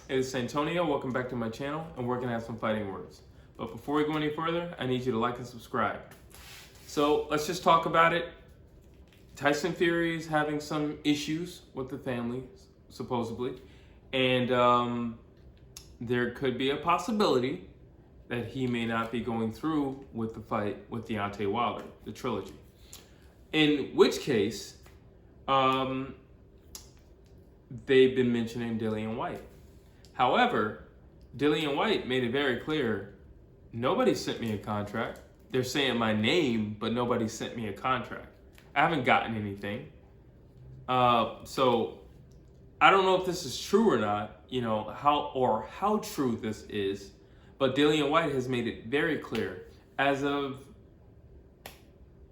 Hey, this is Antonio. Welcome back to my channel, and we're going to have some fighting words. But before we go any further, I need you to like and subscribe. So let's just talk about it. Tyson Fury is having some issues with the family, supposedly. And there could be a possibility that he may not be going through with the fight with Deontay Wilder, the trilogy. In which case, they've been mentioning Dillian Whyte. However, Gillian White made it very clear, nobody sent me a contract. They're saying my name, but nobody sent me a contract. I haven't gotten anything. So I don't know if this is true or not, how true this is, but Dillian Whyte has made it very clear as of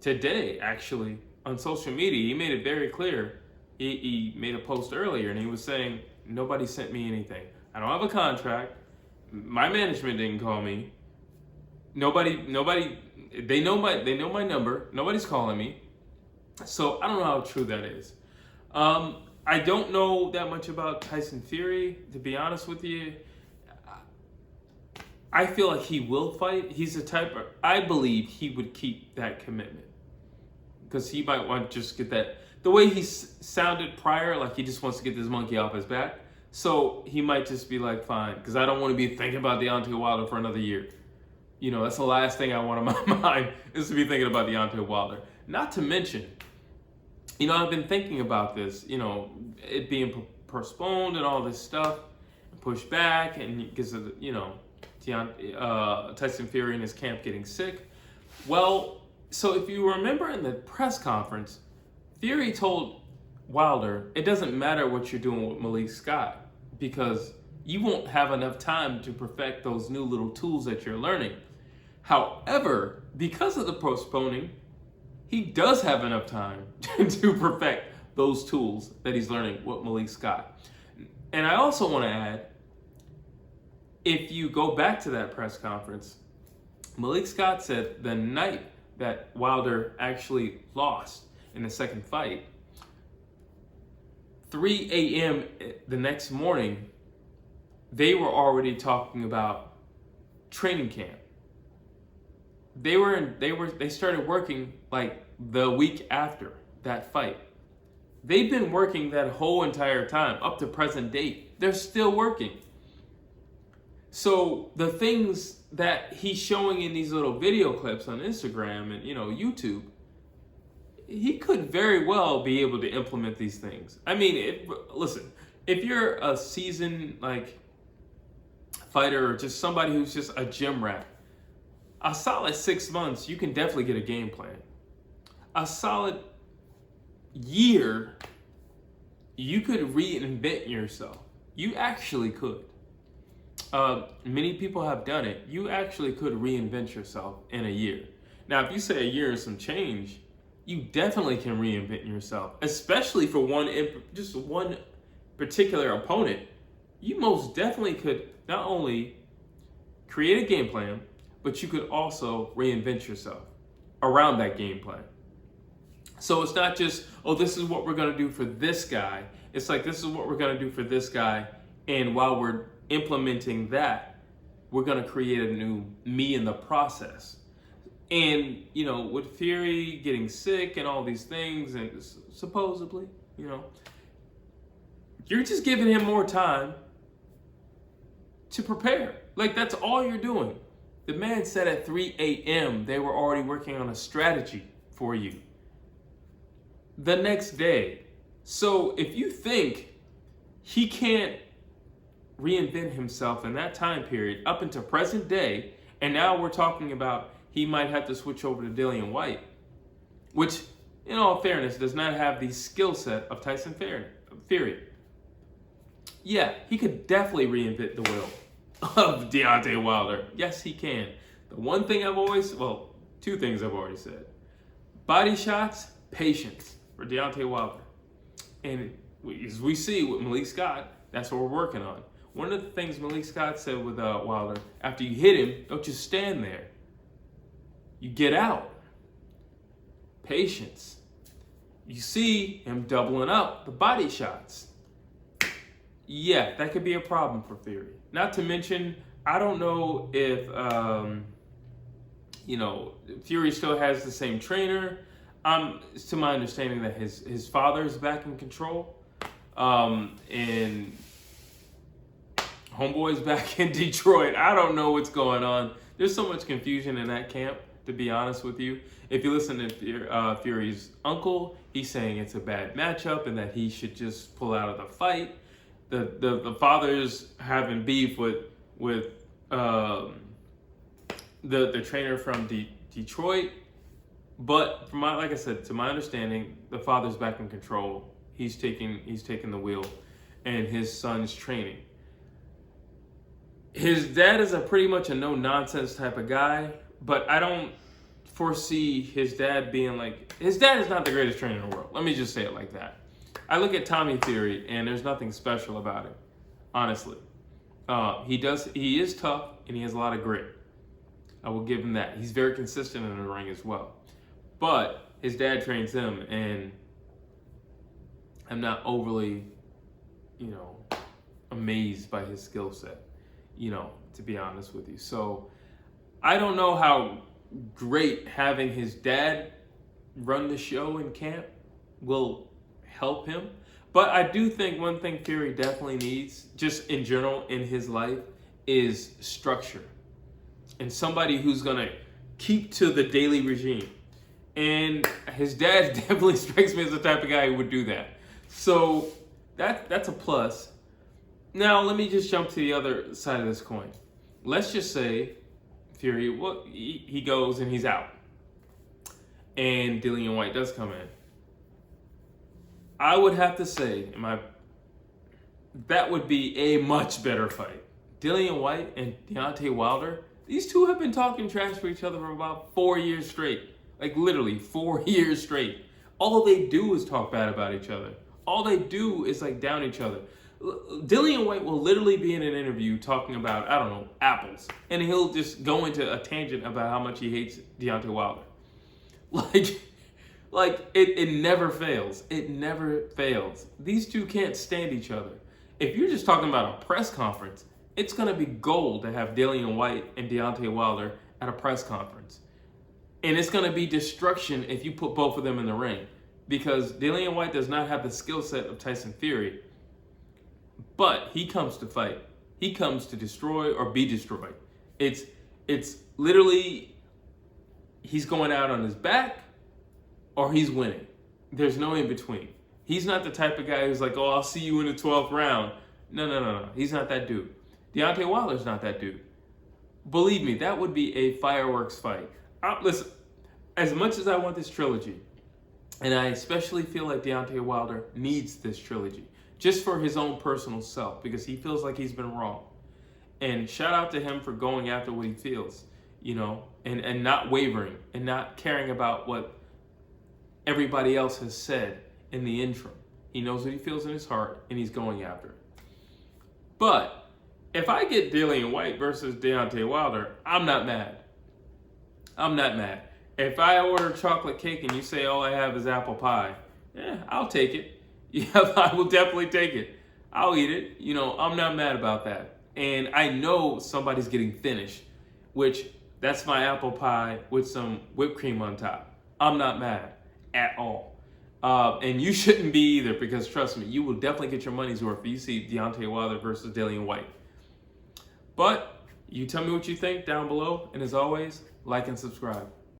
today, actually, on social media. He made it very clear. He made a post earlier and he was saying, nobody sent me anything. I don't have a contract. My management didn't call me. Nobody, they know my number. Nobody's calling me. So I don't know how true that is. I don't know that much about Tyson Fury, to be honest with you. I feel like he will fight. He's the type of, I believe he would keep that commitment. Because he might want to just get that, the way he sounded prior, like he just wants to get this monkey off his back. So he might just be like, fine, because I don't want to be thinking about Deontay Wilder for another year. That's the last thing I want in my mind, is to be thinking about Deontay Wilder. Not to mention, I've been thinking about this, it being postponed and all this stuff, pushed back, and because of, Tyson Fury and his camp getting sick. Well, so if you remember in the press conference, Fury told Wilder, it doesn't matter what you're doing with Malik Scott, because you won't have enough time to perfect those new little tools that you're learning. However, because of the postponing, he does have enough time to perfect those tools that he's learning with Malik Scott. And I also want to add, if you go back to that press conference, Malik Scott said the night that Wilder actually lost in the second fight, 3 a.m. the next morning, they were already talking about training camp. They started working like the week after that fight. They've been working that whole entire time up to present date. They're still working. So the things that he's showing in these little video clips on Instagram and YouTube, he could very well be able to implement these things. I mean, listen, if you're a seasoned fighter or just somebody who's just a gym rat, a solid 6 months, you can definitely get a game plan. A solid year, you could reinvent yourself. You actually could. Many people have done it. You actually could reinvent yourself in a year. Now, if you say a year and some change, you definitely can reinvent yourself, especially for just one particular opponent. You most definitely could not only create a game plan, but you could also reinvent yourself around that game plan. So it's not just, this is what we're going to do for this guy. It's like, this is what we're going to do for this guy. And while we're implementing that, we're going to create a new me in the process. And, with Fury getting sick and all these things, and supposedly, you're just giving him more time to prepare. Like, that's all you're doing. The man said at 3 a.m. they were already working on a strategy for you the next day. So if you think he can't reinvent himself in that time period up until present day, and now we're talking about he might have to switch over to Dillian Whyte, which, in all fairness, does not have the skill set of Tyson Fury. Yeah, he could definitely reinvent the wheel of Deontay Wilder. Yes, he can. The one thing two things I've already said. Body shots, patience for Deontay Wilder. And as we see with Malik Scott, that's what we're working on. One of the things Malik Scott said with Wilder, after you hit him, don't just stand there. You get out. Patience. You see him doubling up the body shots. yeah, that could be a problem for Fury. Not to mention, I don't know if Fury still has the same trainer. It's to my understanding that his father is back in control, and Homeboy's back in Detroit. I don't know what's going on. There's so much confusion in that camp, to be honest with you. If you listen to Fury's uncle, he's saying it's a bad matchup and that he should just pull out of the fight. The father's having beef with the trainer from Detroit. But from like I said, to my understanding, the father's back in control. He's taking the wheel, and his son's training. His dad is pretty much a no-nonsense type of guy, but I don't foresee his dad being like... His dad is not the greatest trainer in the world. Let me just say it like that. I look at Tommy Fury, and there's nothing special about it, honestly. He is tough, and he has a lot of grit. I will give him that. He's very consistent in the ring as well. But his dad trains him, and I'm not overly, amazed by his skill set, to be honest with you. So I don't know how great having his dad run the show in camp will help him. But I do think one thing Fury definitely needs, just in general in his life, is structure. And somebody who's going to keep to the daily regime. And his dad definitely strikes me as the type of guy who would do that. So that's a plus. Now, let me just jump to the other side of this coin. Let's just say Fury, he goes and he's out. And Dillian Whyte does come in. I would have to say, that would be a much better fight. Dillian Whyte and Deontay Wilder, these two have been talking trash for each other for about 4 years straight. Like literally 4 years straight. All they do is talk bad about each other. All they do is down each other. Dillian Whyte will literally be in an interview talking about, I don't know, apples. And he'll just go into a tangent about how much he hates Deontay Wilder. It never fails. It never fails. These two can't stand each other. If you're just talking about a press conference, it's going to be gold to have Dillian Whyte and Deontay Wilder at a press conference. And it's going to be destruction if you put both of them in the ring. Because Dillian Whyte does not have the skill set of Tyson Fury. But he comes to fight. He comes to destroy or be destroyed. It's literally, he's going out on his back or he's winning. There's no in between. He's not the type of guy who's like, oh, I'll see you in the 12th round. No. He's not that dude. Deontay Wilder's not that dude. Believe me, that would be a fireworks fight. Listen, as much as I want this trilogy, and I especially feel like Deontay Wilder needs this trilogy, just for his own personal self, because he feels like he's been wrong. And shout out to him for going after what he feels, and not wavering, and not caring about what everybody else has said in the interim. He knows what he feels in his heart, and he's going after it. But if I get Dillian Whyte versus Deontay Wilder, I'm not mad. If I order chocolate cake and you say all I have is apple pie, I'll take it. Yeah, I will definitely take it. I'll eat it. I'm not mad about that. And I know somebody's getting finished, which that's my apple pie with some whipped cream on top. I'm not mad at all. And you shouldn't be either, because trust me, you will definitely get your money's worth if you see Deontay Wilder versus Dillian Whyte. But you tell me what you think down below. And as always, like and subscribe.